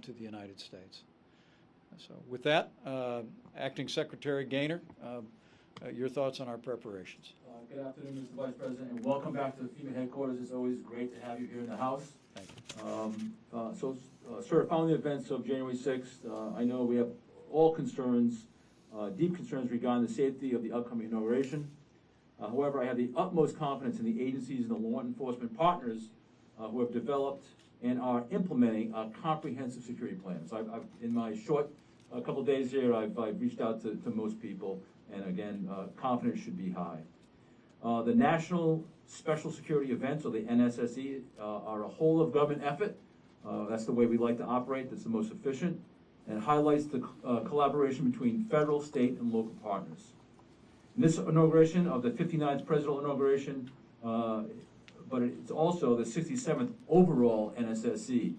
to the United States. So with that, Acting Secretary Gaynor, your thoughts on our preparations. Good afternoon, Mr. Vice President, and welcome back to the FEMA headquarters. It's always great to have you here in the House. Thank you. Sir, following the events of January 6th, I know we have all concerns, deep concerns regarding the safety of the upcoming inauguration. However, I have the utmost confidence in the agencies and the law enforcement partners who have developed and are implementing a comprehensive security plan. So in my short couple of days here, I've reached out to most people, and again, confidence should be high. The National Special Security Events, or the NSSE, are a whole of government effort. That's the way we like to operate. That's the most efficient, and highlights the collaboration between federal, state, and local partners. In this inauguration of the 59th presidential inauguration, but it's also the 67th overall NSSE.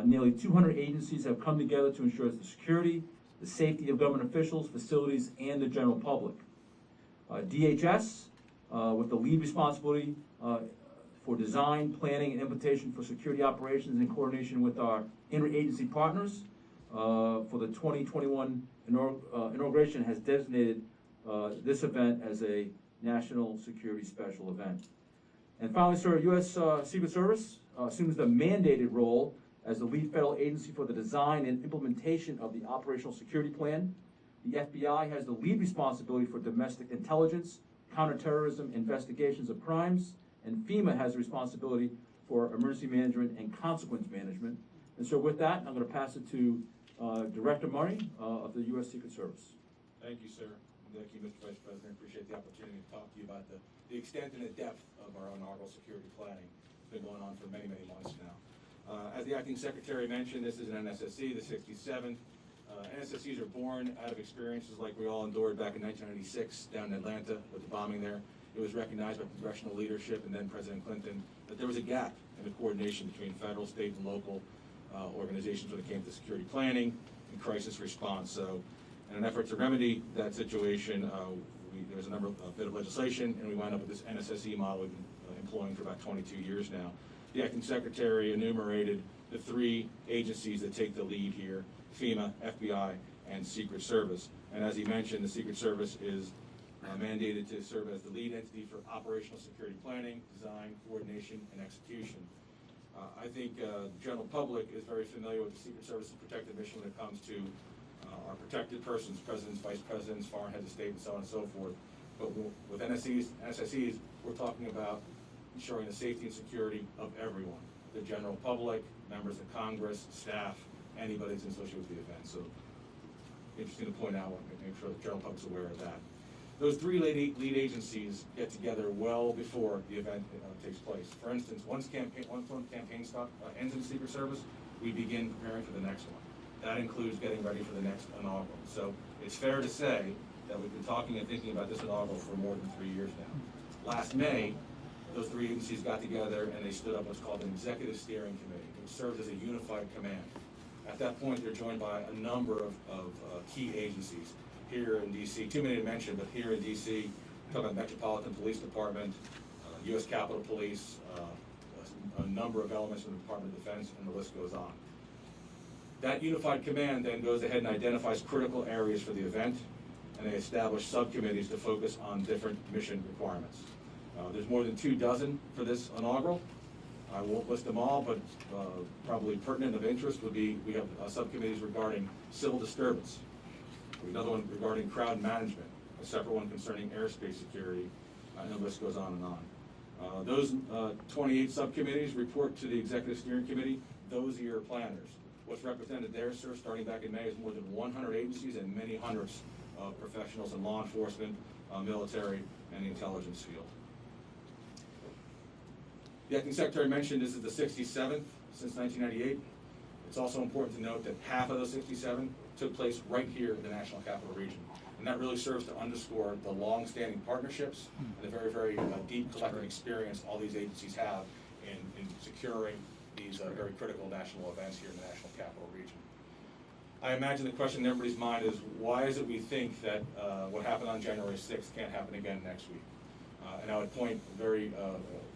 Nearly 200 agencies have come together to ensure the security, the safety of government officials, facilities, and the general public. DHS, with the lead responsibility for design, planning, and implementation for security operations in coordination with our interagency partners for the 2021 inauguration, has designated this event as a national security special event. And finally, sir, U.S. Secret Service assumes the mandated role as the lead federal agency for the design and implementation of the operational security plan. The FBI has the lead responsibility for domestic intelligence, counterterrorism, investigations of crimes, and FEMA has the responsibility for emergency management and consequence management. And so with that, I'm going to pass it to Director Murray of the U.S. Secret Service. Thank you, sir. Thank you, Mr. Vice President. I appreciate the opportunity to talk to you about the extent and the depth of our inaugural security planning. It's been going on for many, many months now. As the Acting Secretary mentioned, this is an NSSE, the 67th. NSSEs are born out of experiences like we all endured back in 1996 down in Atlanta with the bombing there. It was recognized by congressional leadership and then President Clinton that there was a gap in the coordination between federal, state, and local organizations when it came to security planning and crisis response. So in an effort to remedy that situation, there was a bit of legislation, and we wound up with this NSSE model we've been employing for about 22 years now. The Acting Secretary enumerated the three agencies that take the lead here: FEMA, FBI, and Secret Service. And as he mentioned, the Secret Service is mandated to serve as the lead entity for operational security planning, design, coordination, and execution. I think the general public is very familiar with the Secret Service's protective mission when it comes to our protected persons, presidents, vice presidents, foreign heads of state, and so on and so forth. But with NSSEs, we're talking about ensuring the safety and security of everyone: the general public, members of Congress, staff, anybody that's associated with the event. So interesting to point out, make sure the general public's aware of that. Those three lead agencies get together well before the event takes place. For instance, once one campaign stop ends in the Secret Service, we begin preparing for the next one. That includes getting ready for the next inaugural. So it's fair to say that we've been talking and thinking about this inaugural for more than 3 years now. Last May, those three agencies got together and they stood up what's called an executive steering committee, which serves as a unified command. At that point, they're joined by a number of key agencies here in D.C. Too many to mention, but here in D.C., talking about Metropolitan Police Department, U.S. Capitol Police, a number of elements from the Department of Defense, and the list goes on. That unified command then goes ahead and identifies critical areas for the event, and they establish subcommittees to focus on different mission requirements. There's more than 24 for this inaugural. I won't list them all, but probably pertinent of interest would be we have subcommittees regarding civil disturbance, another one regarding crowd management, a separate one concerning airspace security, and the list goes on and on. Those 28 subcommittees report to the Executive Steering Committee. Those are your planners. What's represented there, sir, starting back in May, is more than 100 agencies and many hundreds of professionals in law enforcement, military, and the intelligence field. The Acting Secretary mentioned this is the 67th since 1998. It's also important to note that half of those 67 took place right here in the National Capital Region. And that really serves to underscore the long-standing partnerships and the very, very deep collective experience all these agencies have in securing these very critical national events here in the National Capital Region. I imagine the question in everybody's mind is, why is it we think that what happened on January 6th can't happen again next week? And I would point very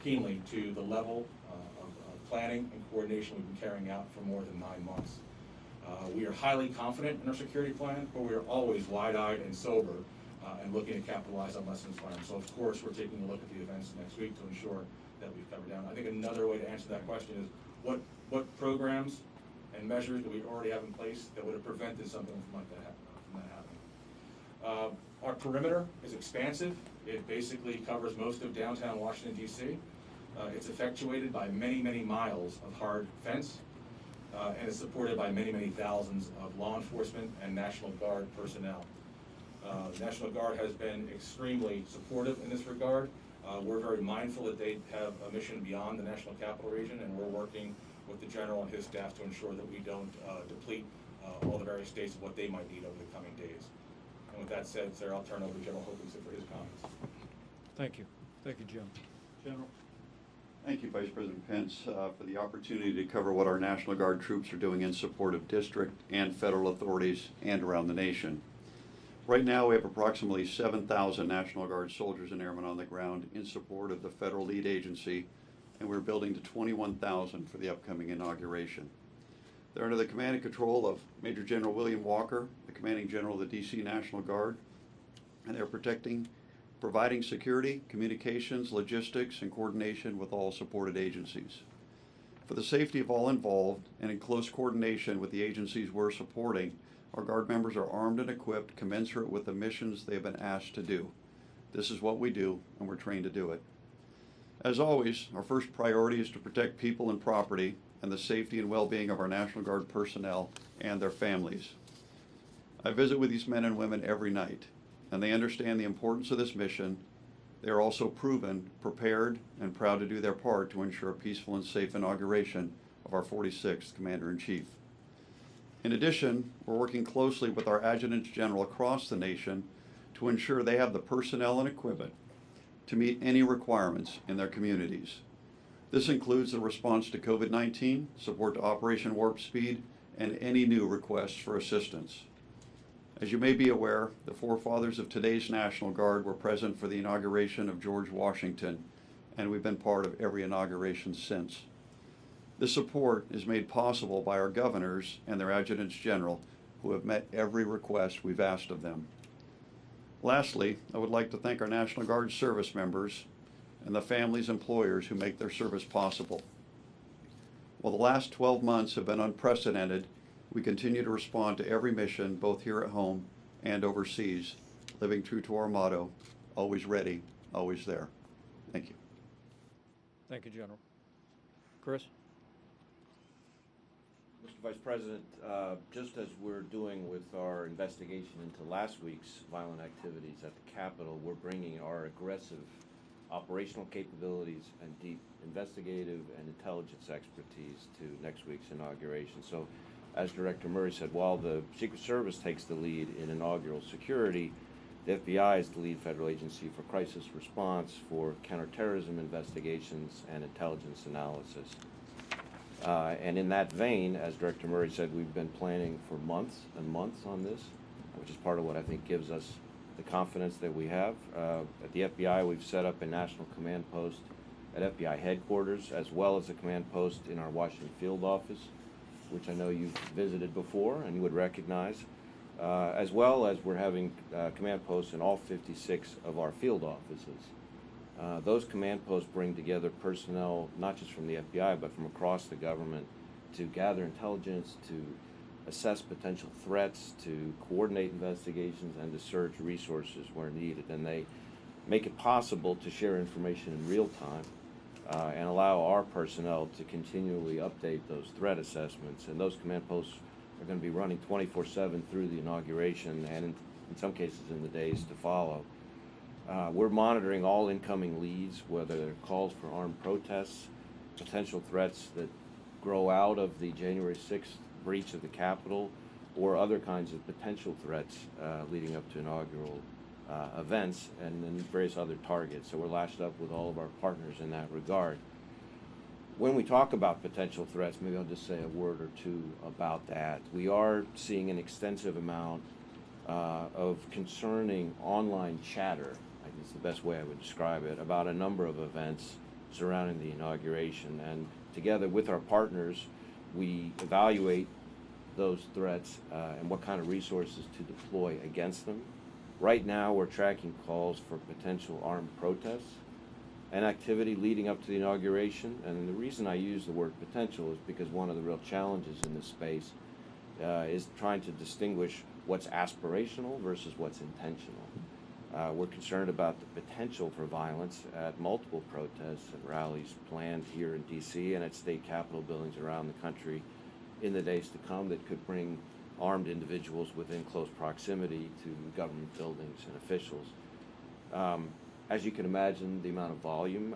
keenly to the level of planning and coordination we've been carrying out for more than 9 months. highly confident in our security plan, but we are always wide-eyed and sober and looking to capitalize on lessons learned. So of course, we're taking a look at the events next week to ensure that we've covered down. I think another way to answer that question is what programs and measures do we already have in place that would have prevented something from that happening? Our perimeter is expansive. It basically covers most of downtown Washington, D.C. It's effectuated by many, many miles of hard fence, and is supported by many, many thousands of law enforcement and National Guard personnel. The National Guard has been extremely supportive in this regard. We're very mindful that they have a mission beyond the National Capital Region, and we're working with the General and his staff to ensure that we don't deplete all the various states of what they might need over the coming days. And with that said, sir, I'll turn over to General Hoganson for his comments. Thank you. Thank you, Jim. General? Thank you, Vice President Pence, for the opportunity to cover what our National Guard troops are doing in support of district and federal authorities and around the nation. Right now, we have approximately 7,000 National Guard soldiers and airmen on the ground in support of the federal lead agency, and we're building to 21,000 for the upcoming inauguration. They're under the command and control of Major General William Walker, the Commanding General of the D.C. National Guard, and they're providing security, communications, logistics, and coordination with all supported agencies. For the safety of all involved, and in close coordination with the agencies we're supporting, our Guard members are armed and equipped commensurate with the missions they've been asked to do. This is what we do, and we're trained to do it. As always, our first priority is to protect people and property and the safety and well-being of our National Guard personnel and their families. I visit with these men and women every night, and they understand the importance of this mission. They are also proven, prepared, and proud to do their part to ensure a peaceful and safe inauguration of our 46th Commander-in-Chief. In addition, we're working closely with our adjutants general across the nation to ensure they have the personnel and equipment to meet any requirements in their communities. This includes the response to COVID-19, support to Operation Warp Speed, and any new requests for assistance. As you may be aware, the forefathers of today's National Guard were present for the inauguration of George Washington, and we've been part of every inauguration since. This support is made possible by our governors and their adjutants general, who have met every request we've asked of them. Lastly, I would like to thank our National Guard service members and the families and employers who make their service possible. While the last 12 months have been unprecedented, we continue to respond to every mission, both here at home and overseas, living true to our motto, always ready, always there. Thank you. Thank you, General. Chris? Mr. Vice President, just as we're doing with our investigation into last week's violent activities at the Capitol, we're bringing our aggressive operational capabilities and deep investigative and intelligence expertise to next week's inauguration. So, as Director Murray said, while the Secret Service takes the lead in inaugural security, the FBI is the lead federal agency for crisis response, for counterterrorism investigations, and intelligence analysis. And in that vein, as Director Murray said, we've been planning for months and months on this, which is part of what I think gives us the confidence that we have. At the FBI, we've set up a national command post at FBI headquarters, as well as a command post in our Washington field office, which I know you've visited before and you would recognize, as well as we're having command posts in all 56 of our field offices. Those command posts bring together personnel, not just from the FBI, but from across the government, to gather intelligence, to assess potential threats, to coordinate investigations, and to surge resources where needed. And they make it possible to share information in real time and allow our personnel to continually update those threat assessments. And those command posts are going to be running 24/7 through the inauguration and in some cases in the days to follow. We're monitoring all incoming leads, whether they're calls for armed protests, potential threats that grow out of the January 6th breach of the Capitol, or other kinds of potential threats leading up to inaugural events, and then various other targets. So we're lashed up with all of our partners in that regard. When we talk about potential threats, maybe I'll just say a word or two about that. We are seeing an extensive amount of concerning online chatter, I guess the best way I would describe it, about a number of events surrounding the inauguration. And together with our partners, we evaluate those threats and what kind of resources to deploy against them. Right now, we're tracking calls for potential armed protests and activity leading up to the inauguration. And the reason I use the word potential is because one of the real challenges in this space is trying to distinguish what's aspirational versus what's intentional. We're concerned about the potential for violence at multiple protests and rallies planned here in D.C. and at state capitol buildings around the country in the days to come that could bring armed individuals within close proximity to government buildings and officials. As you can imagine, the volume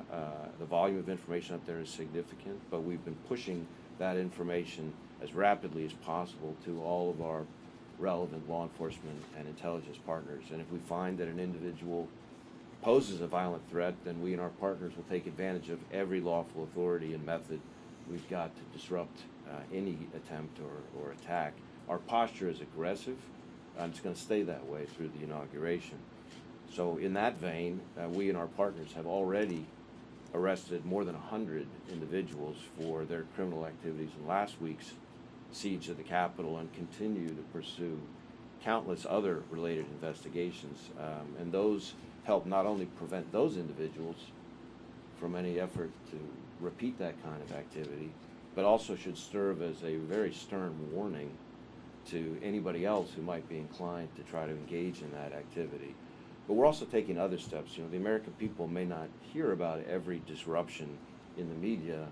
of information out there is significant, but we've been pushing that information as rapidly as possible to all of our relevant law enforcement and intelligence partners. And if we find that an individual poses a violent threat, then we and our partners will take advantage of every lawful authority and method we've got to disrupt any attempt or attack. Our posture is aggressive, and it's going to stay that way through the inauguration. So in that vein, we and our partners have already arrested more than 100 individuals for their criminal activities in last week's siege of the Capitol and continue to pursue countless other related investigations. And those help not only prevent those individuals from any effort to repeat that kind of activity, but also should serve as a very stern warning to anybody else who might be inclined to try to engage in that activity. But we're also taking other steps. You know, the American people may not hear about every disruption in the media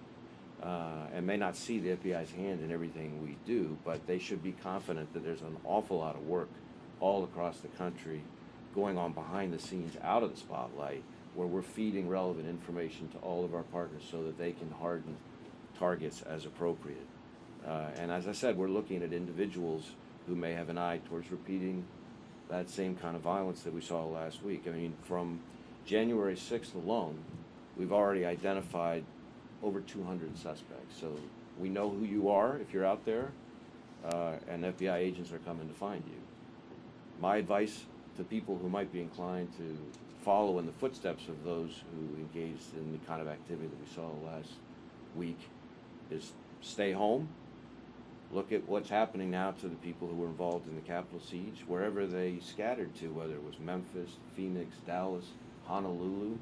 and may not see the FBI's hand in everything we do, but they should be confident that there's an awful lot of work all across the country going on behind the scenes out of the spotlight, where we're feeding relevant information to all of our partners so that they can harden targets as appropriate. And as I said, we're looking at individuals who may have an eye towards repeating that same kind of violence that we saw last week. I mean, from January 6th alone, we've already identified over 200 suspects. So we know who you are if you're out there, and FBI agents are coming to find you. My advice to people who might be inclined to follow in the footsteps of those who engaged in the kind of activity that we saw last week is stay home. Look at what's happening now to the people who were involved in the Capitol siege, wherever they scattered to, whether it was Memphis, Phoenix, Dallas, Honolulu.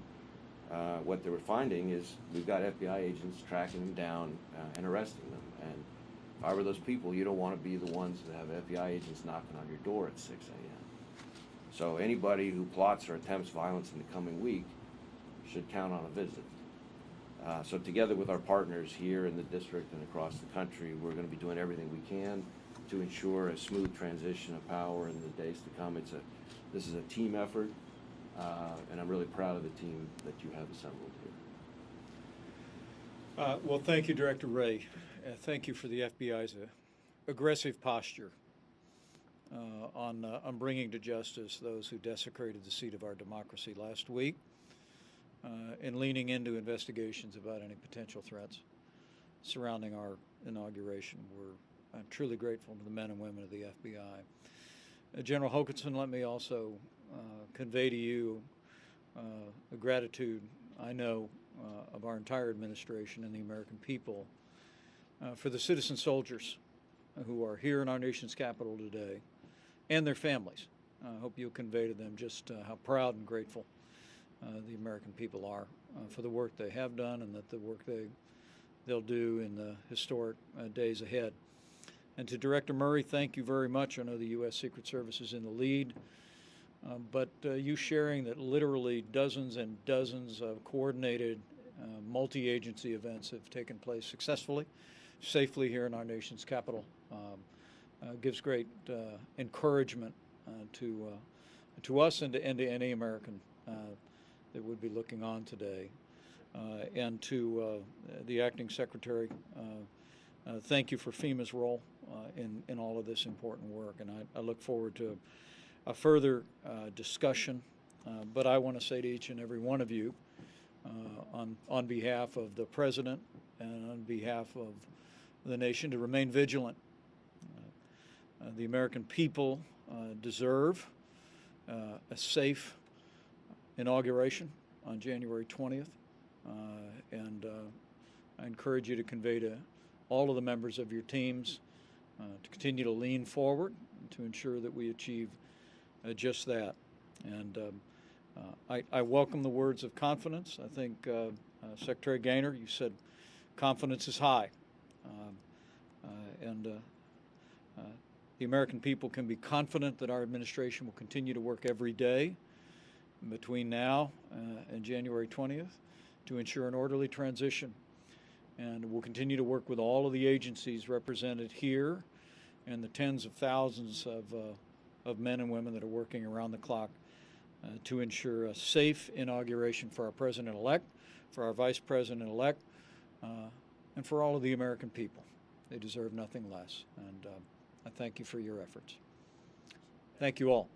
What they were finding is we've got FBI agents tracking them down and arresting them. And if I were those people, you don't want to be the ones that have FBI agents knocking on your door at 6 a.m. So anybody who plots or attempts violence in the coming week should count on a visit. So together with our partners here in the district and across the country, we're going to be doing everything we can to ensure a smooth transition of power in the days to come. This is a team effort, and I'm really proud of the team that you have assembled here. Well, thank you, Director Wray. Thank you for the FBI's aggressive posture on bringing to justice those who desecrated the seat of our democracy last week. And leaning into investigations about any potential threats surrounding our inauguration. I'm truly grateful to the men and women of the FBI. General Hokanson, let me also convey to you the gratitude I know of our entire administration and the American people for the citizen soldiers who are here in our nation's capital today and their families. I hope you'll convey to them just how proud and grateful the American people are for the work they have done and that the work they'll do in the historic days ahead. And to Director Murray, thank you very much. I know the U.S. Secret Service is in the lead, but you sharing that literally dozens and dozens of coordinated multi-agency events have taken place successfully, safely here in our nation's capital gives great encouragement to us and to any American that would be looking on today. And to the Acting Secretary, thank you for FEMA's role in all of this important work. And I look forward to a further discussion. But I want to say to each and every one of you, on behalf of the President and on behalf of the nation, to remain vigilant. The American people deserve a safe inauguration on January 20th, and I encourage you to convey to all of the members of your teams to continue to lean forward to ensure that we achieve just that. And I welcome the words of confidence. I think, Secretary Gaynor, you said confidence is high. The American people can be confident that our administration will continue to work every day between now and January 20th to ensure an orderly transition. And we'll continue to work with all of the agencies represented here and the tens of thousands of men and women that are working around the clock to ensure a safe inauguration for our President-elect, for our Vice President-elect, and for all of the American people. They deserve nothing less. And I thank you for your efforts. Thank you all.